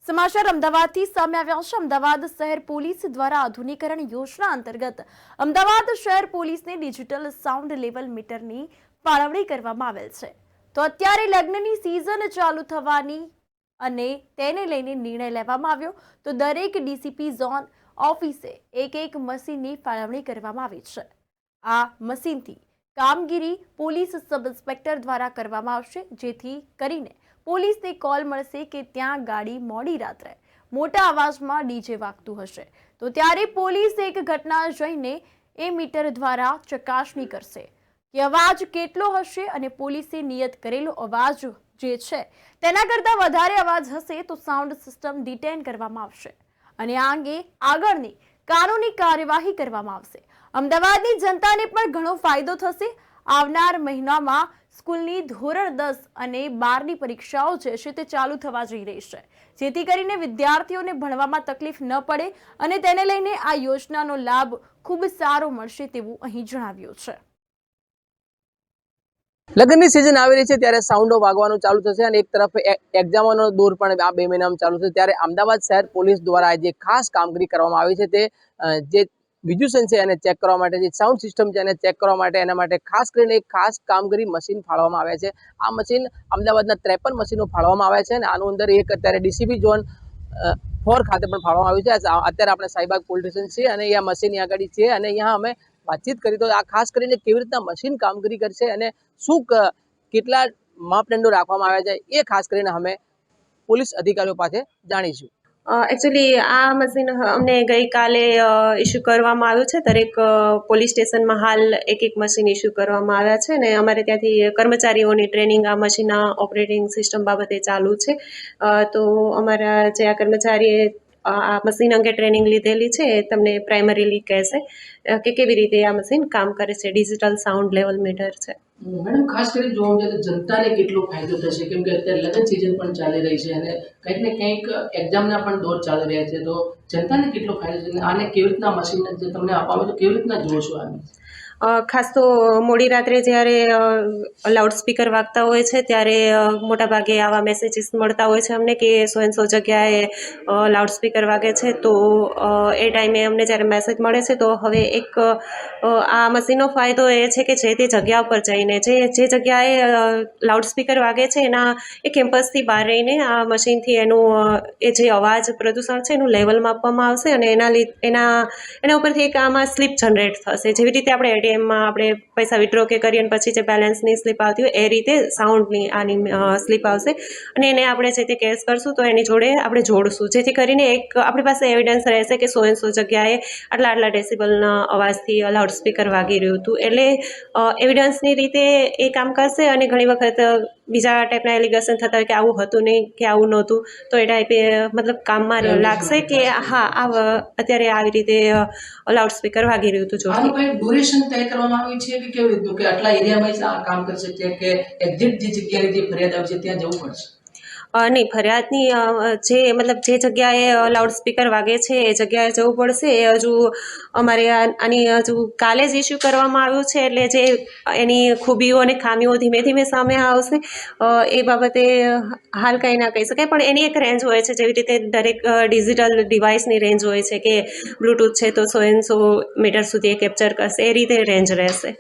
સમાચાર અમદાવાદથી સામે આવ્યા છે। અમદાવાદ શહેર પોલીસ દ્વારા આધુનિકરણ યોજના અંતર્ગત અમદાવાદ શહેર પોલીસને ડિજિટલ સાઉન્ડ લેવલ મીટરની ફાળવણી કરવામાં આવેલ છે। તો અત્યારે લગ્નની સિઝન ચાલુ થવાની અને તેને લઈને નિર્ણય લેવામાં આવ્યો તો દરેક ડીસીપી ઝોન ઓફિસે એક મશીનની ફાળવણી કરવામાં આવી છે। આ મશીનથી કામગીરી પોલીસ સબ ઇન્સ્પેક્ટર દ્વારા કરવામાં આવશે, જેથી કરીને પોલીસને કોલ મળશે કે ત્યાં ગાડી મોડી રાત્રે મોટા અવાજમાં ડીજે વાગતું હશે, તો ત્યારે પોલીસ એક ઘટના જઈને એ મીટર દ્વારા ચકાસણી કરશે કે અવાજ કેટલો હશે અને પોલીસે નિયત કરેલો અવાજ જે છે તેના કરતાં વધારે અવાજ હશે તો સાઉન્ડ સિસ્ટમ ડિટેન કરવામાં આવશે અને આ અંગે આગળની કાનૂની કાર્યવાહી કરવામાં આવશે। અમદાવાદની જનતાને પણ ઘણો ફાયદો થશે। આવનાર મહિનામાં સ્કૂલની ધોરણ 10 અને 12ની પરીક્ષાઓ જે છે તે ચાલુ થવા જઈ રહી છે, જેથી કરીને વિદ્યાર્થીઓને ભણવામાં તકલીફ ન પડે અને તેને લઈને આ યોજનાનો લાભ ખૂબ સારો મળશે તેવું અહીં જણાવ્યું છે। લગ્નની સિઝન આવી રહી છે ત્યારે સાઉન્ડો વાગવાનું ચાલુ થશે અને એક તરફ એક્ઝામનો દોર પણ આ 2 મહિનામાં ચાલુ છે, ત્યારે અમદાવાદ શહેર પોલીસ દ્વારા જે ખાસ કામગીરી કરવામાં આવી છે તે જે વિઝ્યુઅલ છે એને ચેક કરવા માટે, જે સાઉન્ડ સિસ્ટમ છે એને ચેક કરવા માટે, એના માટે ખાસ કરીને એક ખાસ કામગીરી મશીન ફાળવવામાં આવ્યા છે। આ મશીન અમદાવાદના 53 મશીનો ફાળવવામાં આવ્યા છે અને આનું અંદર એક અત્યારે ડીસીપી ઝોન 4 ખાતે પણ ફાળવવામાં આવ્યું છે। અત્યારે આપણે સાઈબાગ પોલીસ સ્ટેશન છે અને અહીંયા મશીન આગળ છે અને અહીંયા અમે વાતચીત કરી તો આ ખાસ કરીને કેવી રીતના મશીન કામગીરી કરશે અને શું કેટલા માપદંડો રાખવામાં આવ્યા છે એ ખાસ કરીને અમે પોલીસ અધિકારીઓ પાસે જાણીશું। એકચ્યુઅલી આ મશીન અમને ગઈકાલે ઇસ્યુ કરવામાં આવ્યું છે। દરેક પોલીસ સ્ટેશનમાં હાલ એક મશીન ઇસ્યુ કરવામાં આવ્યા છે અને અમારે ત્યાંથી કર્મચારીઓની ટ્રેનિંગ આ મશીનના ઓપરેટિંગ સિસ્ટમ બાબતે ચાલુ છે। તો અમારા જે આ કર્મચારીએ આ મશીન અંગે ટ્રેનિંગ લીધેલી છે એ તમને પ્રાઇમરીલી કહેશે કે કેવી રીતે આ મશીન કામ કરે છે। ડિજિટલ સાઉન્ડ લેવલ મીટર છે। મેડમ, ખાસ કરીને જોવા જઈએ તો જનતાને કેટલો ફાયદો થશે, કેમ કે અત્યારે લગ્ન સિઝન પણ ચાલી રહી છે અને કંઈક ને કંઈક એક્ઝામના પણ દોર ચાલી રહ્યા છે, તો જનતાને કેટલો ફાયદો છે આને કેવી રીતના મશીનને જે તમને આપવામાં તો કેવી રીતના જોવો છો આને? ખાસ તો મોડી રાત્રે જ્યારે લાઉડસ્પીકર વાગતા હોય છે ત્યારે મોટાભાગે આવા મેસેજીસ મળતા હોય છે અમને કે સો એન્ડ સો જગ્યાએ લાઉડસ્પીકર વાગે છે, તો એ ટાઈમે અમને જ્યારે મેસેજ મળે છે તો હવે આ મશીનનો ફાયદો એ છે કે જે તે જગ્યા ઉપર જઈને જે જગ્યાએ લાઉડસ્પીકર વાગે છે એના એ કેમ્પસથી બહાર રહીને આ મશીનથી એનું એ જે અવાજ પ્રદૂષણ છે એનું લેવલ માપવામાં આવશે અને એના ઉપરથી એક આમાં સ્લીપ જનરેટ થશે। જેવી રીતે આપણે એટીએમમાં આપણે પૈસા વિડ્રો કે કરીએ અને પછી જે બેલેન્સની સ્લીપ આવતી હોય એ રીતે સાઉન્ડની આની સ્લીપ આવશે અને એને આપણે જે તે કેસ કરશું તો એની જોડે આપણે જોડશું, જેથી કરીને એક આપણી પાસે એવિડન્સ રહેશે કે સો એન્ડ સો જગ્યાએ આટલા ડેસિબલના અવાજથી લાઉડસ્પીકર વાગી રહ્યું હતું। એટલે એવિડન્સની રીતે એ કામ કરશે અને ઘણી વખત બીજા ટાઈપના એલિગેશન થતા હોય કે આવું હતું નહીં કે આવું નહોતું, તો એ ટાઈપે મતલબ કામમાં લાગશે કે હા અત્યારે આવી રીતે લાઉડસ્પીકર વાગી રહ્યું હતું જોરથી। ડ્યુરેશન તય કરવામાં આવી છે કે કેવી રીતનું કે આટલા એરિયામાં આ કામ કરશે કે એક્ઝેક્ટ જે જગ્યાએ જે ફરિયાદ આવી છે ત્યાં જવું પડશે? નહીં, ફરિયાદની જે જગ્યાએ લાઉડસ્પીકર વાગે છે એ જગ્યાએ જવું પડશે। એ હજુ અમારે આની હજુ કાલે જ ઇસ્યુ કરવામાં આવ્યું છે, એટલે જે એની ખૂબીઓ અને ખામીઓ ધીમે ધીમે સામે આવશે એ બાબતે હાલ કંઈ ના કહી શકાય, પણ એની એક રેન્જ હોય છે। જેવી રીતે દરેક ડિજિટલ ડિવાઇસની રેન્જ હોય છે કે બ્લૂટૂથ છે તો સો એન્ડ સો મીટર સુધી એ કેપ્ચર કરશે, એ રીતે રેન્જ રહેશે।